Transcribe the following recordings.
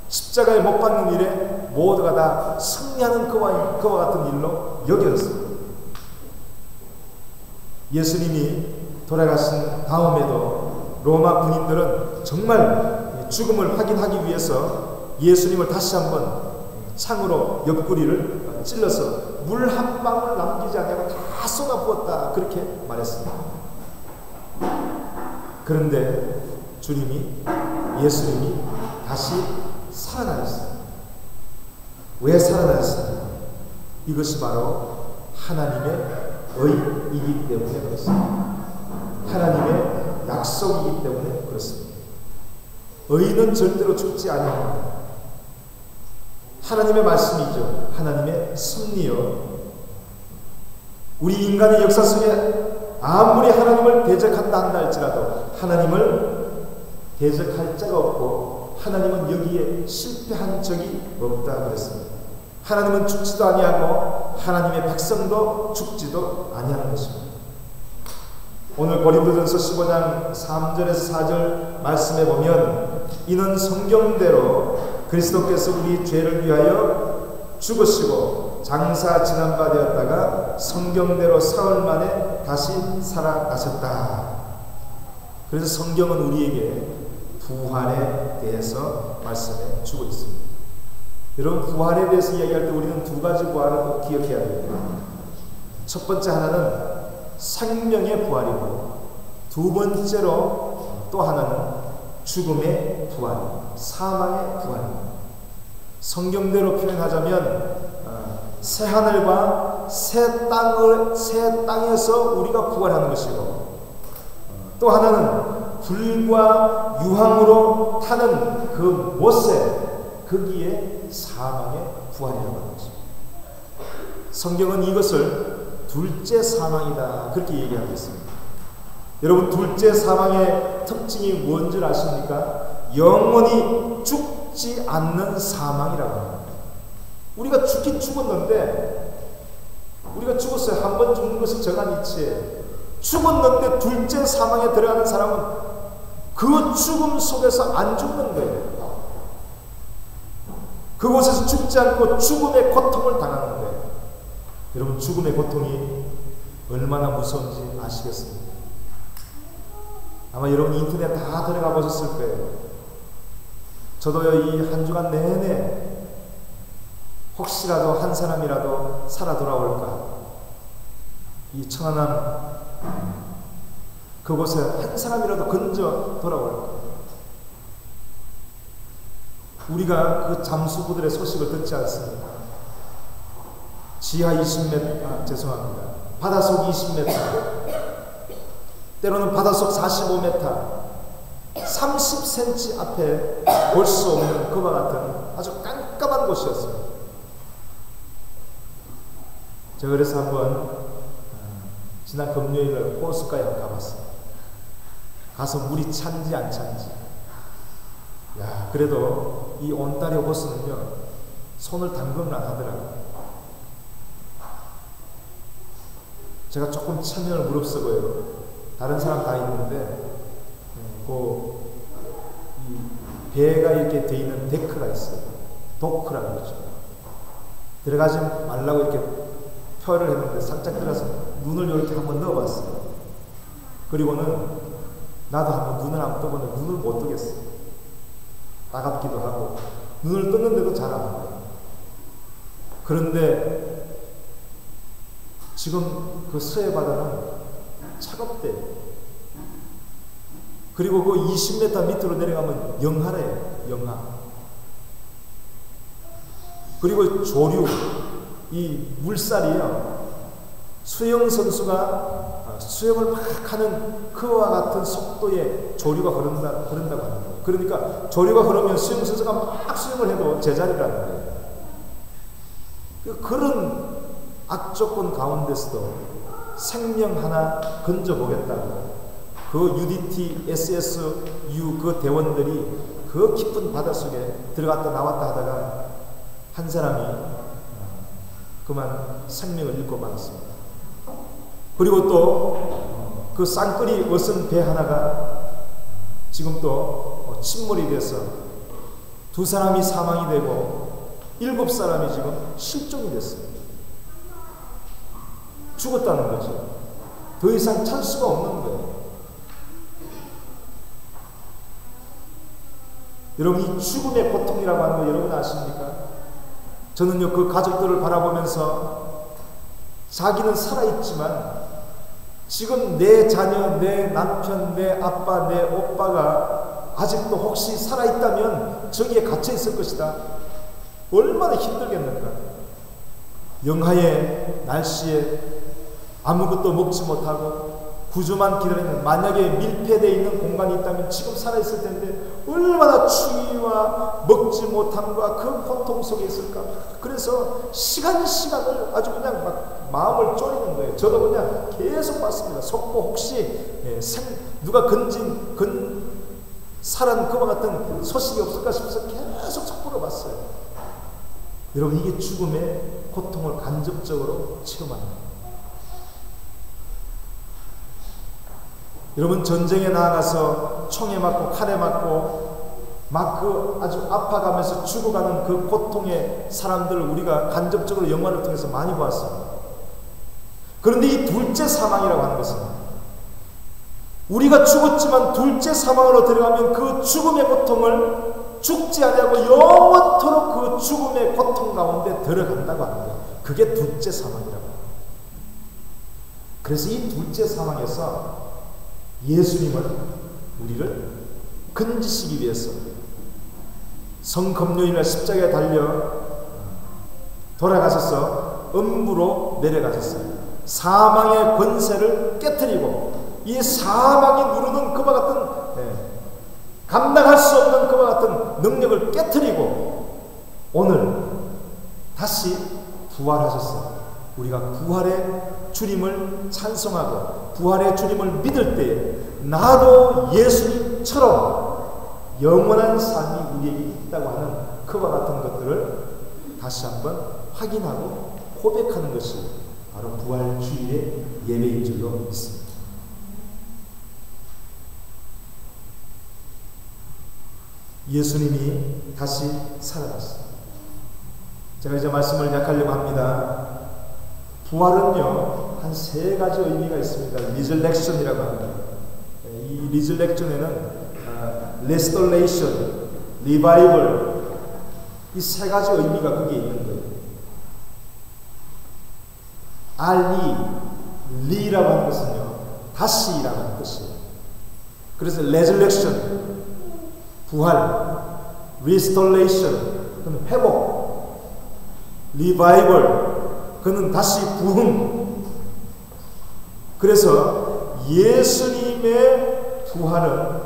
십자가에 못 박는 일에 모두가 다 승리하는 그와 같은 일로 여겨졌습니다. 예수님이 돌아가신 다음에도 로마 군인들은 정말 죽음을 확인하기 위해서 예수님을 다시 한번 창으로 옆구리를 찔러서 물 한 방울 남기지 않냐고 다 쏟아부었다, 그렇게 말했습니다. 그런데 예수님이 다시 살아나셨습니다. 왜 살아나셨습니까? 이것이 바로 하나님의 의이기 때문에 그렇습니다. 하나님의 약속이기 때문에 그렇습니다. 의는 절대로 죽지 아니합니다. 하나님의 말씀이죠. 하나님의 섭리요. 우리 인간의 역사 속에 아무리 하나님을 대적한다 한다 할지라도 하나님을 대적할 자가 없고 하나님은 여기에 실패한 적이 없다 그랬습니다. 하나님은 죽지도 아니하고 하나님의 백성도 죽지도 아니하는 것입니다. 오늘 고린도전서 15장 3절에서 4절 말씀에 보면 이는 성경대로 그리스도께서 우리 죄를 위하여 죽으시고 장사 지난 바 되었다가 성경대로 사흘 만에 다시 살아나셨다. 그래서 성경은 우리에게 부활에 대해서 말씀해 주고 있습니다. 여러분, 부활에 대해서 이야기할 때 우리는 두 가지 부활을 꼭 기억해야 됩니다. 첫 번째 하나는 생명의 부활이고, 두 번째로 또 하나는 죽음의 부활, 사망의 부활입니다. 성경대로 표현하자면 새 하늘과 새 땅에서 우리가 부활하는 것이고, 또 하나는 불과 유황으로 타는 그 못새, 거기에 사망의 부활이라고 하는 것입니다. 성경은 이것을 둘째 사망이다, 그렇게 얘기하고 있습니다. 여러분, 둘째 사망의 특징이 뭔지 아십니까? 영원히 죽지 않는 사망이라고 합니다. 우리가 죽긴 죽었는데, 우리가 죽었어요. 한 번 죽는 것은 정한 이치예요. 죽었는데 둘째 사망에 들어가는 사람은 그 죽음 속에서 안 죽는 거예요. 그곳에서 죽지 않고 죽음의 고통을 당하는 거예요. 여러분, 죽음의 고통이 얼마나 무서운지 아시겠습니까? 아마 여러분 인터넷 다 들어가 보셨을 거예요. 저도요, 이 한 주간 내내 혹시라도 한 사람이라도 살아 돌아올까, 이 천안함 그곳에 한 사람이라도 건져 돌아올까, 우리가 그 잠수부들의 소식을 듣지 않습니까? 지하 20m, 죄송합니다. 바닷속 20m, 때로는 바닷속 45m, 30cm 앞에 볼 수 없는 그와 같은 아주 깜깜한 곳이었습니다. 제가 그래서 한번 지난 금요일에 호숫가에 가봤어요. 가서 물이 찬지 안 찬지. 야, 그래도 이 온다리오 호수는요, 손을 담그면 안 하더라고요. 제가 조금 참여를 무릅쓰고요. 다른 사람 다 있는데, 이 배가 이렇게 돼 있는 데크가 있어요. 도크라고 그러죠. 들어가지 말라고 이렇게 표를 했는데 살짝 들어서 눈을 이렇게 한번 넣어봤어요. 그리고는 나도 한번 눈을 한번 떠보는데 눈을 못 뜨겠어요. 따갑기도 하고 눈을 떴는데도 잘 안 보여요. 그런데 지금 그 서해 바다는 차갑대요. 그리고 그 20m 밑으로 내려가면 영하래요. 영하. 그리고 조류, 이 물살이요, 수영 선수가 수영을 막 하는 그와 같은 속도의 조류가 흐른다고 하는 거예요. 그러니까 조류가 흐르면 수영 선수가 막 수영을 해도 제자리라는 거예요. 그런 악조건 가운데서도 생명 하나 건져보겠다고 그 UDT, SSU 그 대원들이 그 깊은 바닷속에 들어갔다 나왔다 하다가 한 사람이 그만 생명을 잃고 말았습니다. 그리고 또 그 쌍끌이 어선 배 하나가 지금 또 침몰이 돼서 두 사람이 사망이 되고 7사람이 지금 실종이 됐어요. 죽었다는 거죠. 더 이상 찾을 수가 없는 거예요. 여러분, 이 죽음의 고통이라고 하는 거 여러분 아십니까? 저는요, 그 가족들을 바라보면서 자기는 살아있지만 지금 내 자녀, 내 남편, 내 아빠, 내 오빠가 아직도 혹시 살아있다면 저기에 갇혀있을 것이다. 얼마나 힘들겠는가. 영하의 날씨에 아무것도 먹지 못하고 구조만 기다리는, 만약에 밀폐되어 있는 공간이 있다면 지금 살아있을 텐데 얼마나 추위와 먹지 못함과 그 고통 속에 있을까. 그래서 시간을 아주 그냥 막 마음을 졸이는 거예요. 저도 그냥 계속 봤습니다. 속보 혹시 누가 살은 그와 같은 소식이 없을까 싶어서 계속 속보를 봤어요. 여러분, 이게 죽음의 고통을 간접적으로 체험하는 거예요. 여러분, 전쟁에 나아가서 총에 맞고 칼에 맞고 막 아주 아파가면서 죽어가는 그 고통의 사람들을 우리가 간접적으로 영화를 통해서 많이 보았습니다. 그런데 이 둘째 사망이라고 하는 것은 우리가 죽었지만 둘째 사망으로 들어가면 그 죽음의 고통을 죽지 아니하고 영원토록 그 죽음의 고통 가운데 들어간다고 하는 거예요. 그게 둘째 사망이라고 합니다. 그래서 이 둘째 사망에서 예수님은 우리를 건지시기 위해서 성금요일날 십자가에 달려 돌아가셔서 음부로 내려가셨어요. 사망의 권세를 깨트리고 이 사망이 누르는 그와 같은 감당할 수 없는 그와 같은 능력을 깨트리고 오늘 다시 부활하셨어요. 우리가 부활의 주님을 찬송하고 부활의 주님을 믿을 때에 나도 예수님처럼 영원한 삶이 우리에게 있다고 하는 그와 같은 것들을 다시 한번 확인하고 고백하는 것이 바로 부활주일의 예배인 줄로 믿습니다. 예수님이 다시 살아났습니다. 제가 이제 말씀을 약하려고 합니다. 부활은요, 한 3가지 의미가 있습니다. 리저렉션이라고 합니다. 이 리저렉션에는 restoration, revival, 이 3가지 의미가 거기에 있는 거예요. 리라고 하는 것은요, 다시라고 하는 뜻이에요. 그래서 resurrection, 부활, restoration, 그는 회복, revival, 그는 다시 부흥. 그래서 예수님의 부활은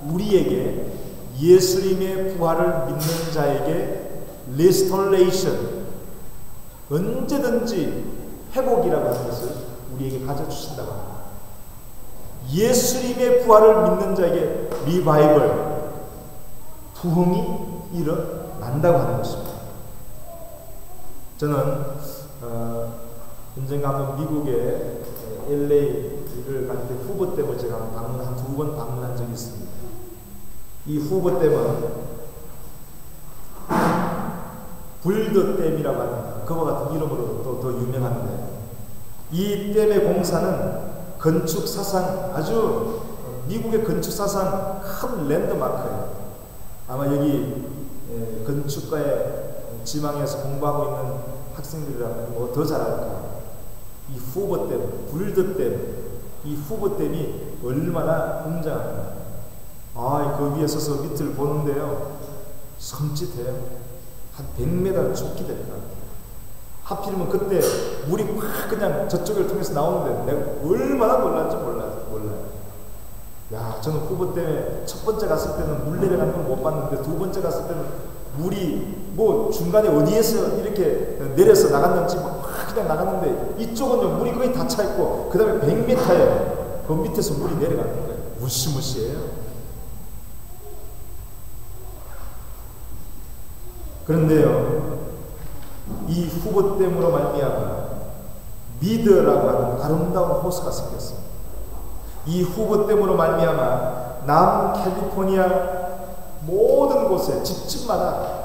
우리에게, 예수님의 부활을 믿는 자에게 restoration, 언제든지 회복이라고 하는 것을 우리에게 가져주신다고 합니다. 예수님의 부활을 믿는 자에게 revival, 부흥이 일어난다고 하는 것입니다. 저는 언젠가 한번 미국의 LA를 갈 때 후보댐을 제가 한 2번 방문한 적이 있습니다. 이 후보댐은 불더댐이라고 하는 그와 같은 이름으로 또 더 유명한데, 이 댐의 공사는 건축 사상, 아주 미국의 건축 사상 큰 랜드마크예요. 아마 여기 건축가의 지망에서 공부하고 있는 학생들이라면 뭐 더 잘할 거예요. 이 후보댐, 불더댐, 이 후보댐이 얼마나 웅장합니까? 그 위에 서서 밑을 보는데요, 섬찟해요. 한 100m 좁기 될까. 하필이면 그때 물이 확 그냥 저쪽을 통해서 나오는데 내가 얼마나 놀랐는지 몰라요. 야, 저는 후보댐에 첫 번째 갔을 때는 물 내려가는 걸 못 봤는데 두 번째 갔을 때는 물이 뭐 중간에 어디에서 이렇게 내려서 나갔는지 확 그냥 나갔는데, 이쪽은 물이 거의 다 차 있고 그 다음에 100m에 그 밑에서 물이 내려가는 거예요. 무시무시해요. 그런데요, 이 후보댐으로 말미암아 미드라고 하는 아름다운 호수가 생겼어요. 이 후보댐으로 말미암아 남캘리포니아 모든 모든 곳에 집집마다